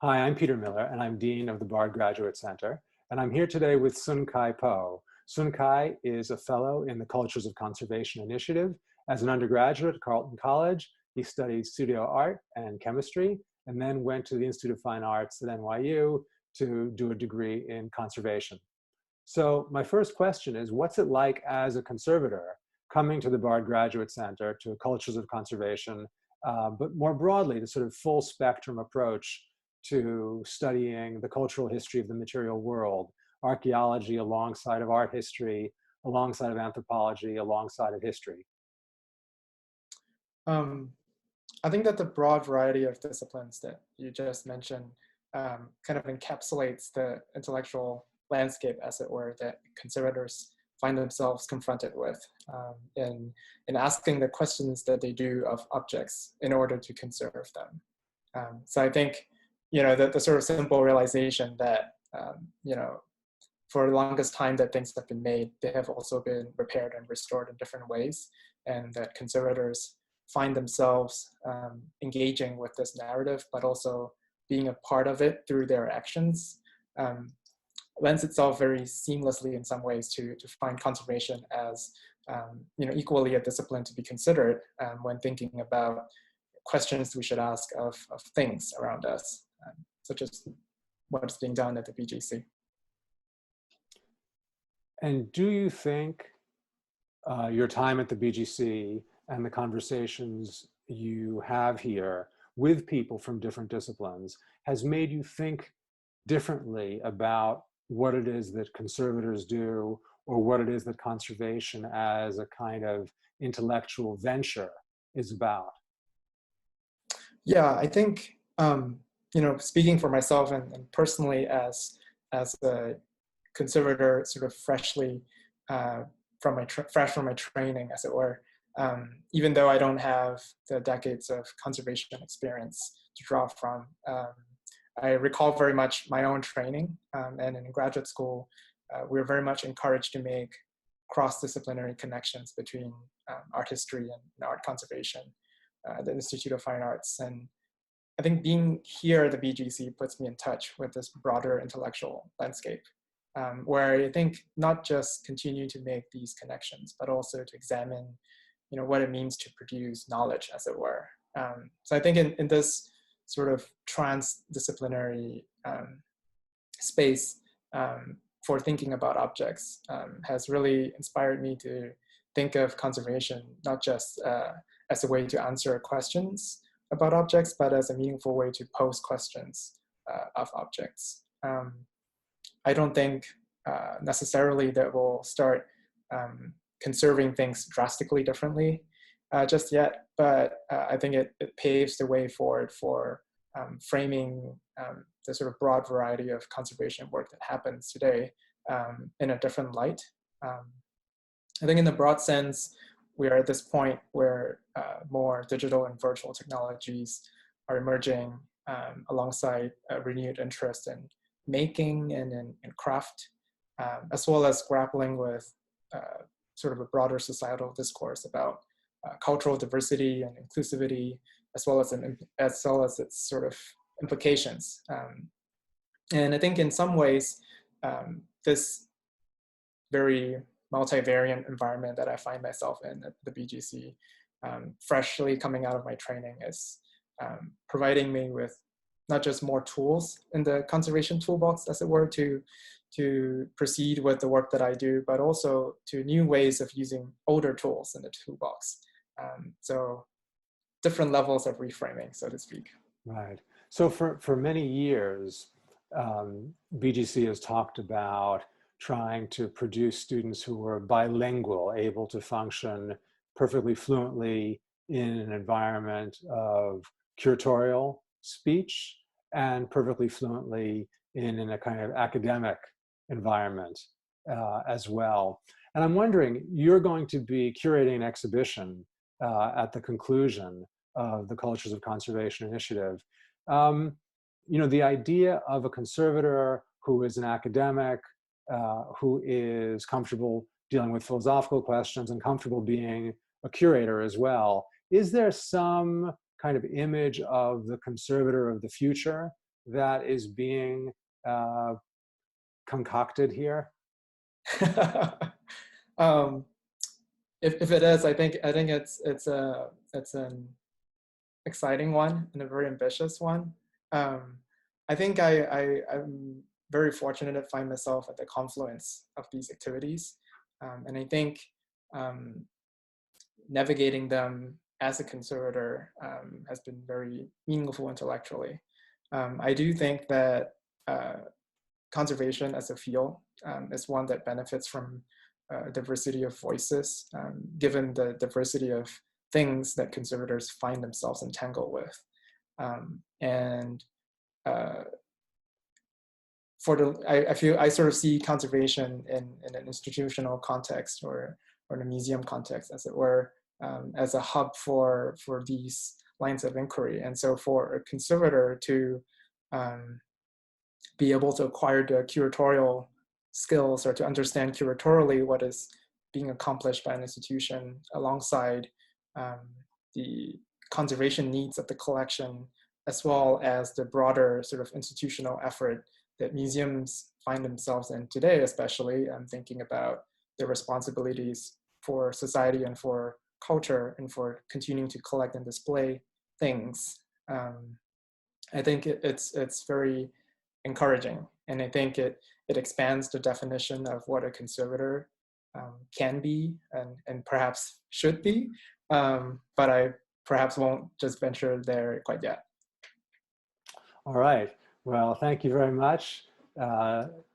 Hi, I'm Peter Miller, and I'm Dean of the Bard Graduate Center. And I'm here today with Soon Kai Poh. Soon Kai is a fellow in the Cultures of Conservation Initiative. As an undergraduate at Carleton College, he studied studio art and chemistry, and then went to the Institute of Fine Arts at NYU to do a degree in conservation. So my first question is, what's it like as a conservator coming to the Bard Graduate Center to Cultures of Conservation, but more broadly, the sort of full spectrum approach to studying the cultural history of the material world, archaeology alongside of art history, alongside of anthropology, alongside of history? I think that the broad variety of disciplines that you just mentioned kind of encapsulates the intellectual landscape, as it were, that conservators find themselves confronted with in asking the questions that they do of objects in order to conserve them. So I think, the sort of simple realization that, for the longest time that things have been made, they have also been repaired and restored in different ways, and that conservators find themselves engaging with this narrative, but also being a part of it through their actions, lends itself very seamlessly in some ways to find conservation as equally a discipline to be considered when thinking about questions we should ask of things around us, such as what is being done at the BGC. And do you think your time at the BGC and the conversations you have here with people from different disciplines has made you think differently about what it is that conservators do, or what it is that conservation as a kind of intellectual venture is about? Yeah, I think, speaking for myself and personally as a conservator, sort of freshly fresh from my training, as it were, even though I don't have the decades of conservation experience to draw from, I recall very much my own training, and in graduate school, we were very much encouraged to make cross-disciplinary connections between art history and art conservation at the Institute of Fine Arts. And I think being here at the BGC puts me in touch with this broader intellectual landscape, where I think not just continue to make these connections, but also to examine, what it means to produce knowledge, as it were. So I think in this sort of transdisciplinary space for thinking about objects has really inspired me to think of conservation not just as a way to answer questions about objects, but as a meaningful way to pose questions of objects. I don't think necessarily that we'll start conserving things drastically differently just yet, but I think it paves the way forward for framing the sort of broad variety of conservation work that happens today in a different light. I think in the broad sense, we are at this point where more digital and virtual technologies are emerging alongside a renewed interest in making and in craft, as well as grappling with sort of a broader societal discourse about cultural diversity and inclusivity, as well as its sort of implications. And I think in some ways, this very multivariant environment that I find myself in at the BGC, freshly coming out of my training, is providing me with not just more tools in the conservation toolbox, as it were, to proceed with the work that I do, but also to new ways of using older tools in the toolbox. So different levels of reframing, so to speak. Right. So for many years, BGC has talked about trying to produce students who were bilingual, able to function perfectly fluently in an environment of curatorial speech and perfectly fluently in a kind of academic environment as well. And I'm wondering, you're going to be curating an exhibition at the conclusion of the Cultures of Conservation Initiative. The idea of a conservator who is an academic, who is comfortable dealing with philosophical questions and comfortable being a curator as well. Is there some kind of image of the conservator of the future that is being concocted here? um, if it is, I think it's an exciting one and a very ambitious one. I think I'm very fortunate to find myself at the confluence of these activities, and I think um, navigating them as a conservator has been very meaningful intellectually. I do think that conservation as a field is one that benefits from a diversity of voices, given the diversity of things that conservators find themselves entangled with. And I feel I sort of see conservation in an institutional context or in a museum context, as it were, as a hub for these lines of inquiry. And so for a conservator to be able to acquire the curatorial skills or to understand curatorially what is being accomplished by an institution alongside the conservation needs of the collection, as well as the broader sort of institutional effort that museums find themselves in today, especially. I'm thinking about their responsibilities for society and for culture and for continuing to collect and display things. I think it's very encouraging, and I think it expands the definition of what a conservator can be and perhaps should be, but I perhaps won't just venture there quite yet. All right. Well, thank you very much.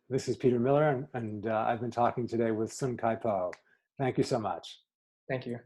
This is Peter Miller, and I've been talking today with Soon Kai Poh. Thank you so much. Thank you.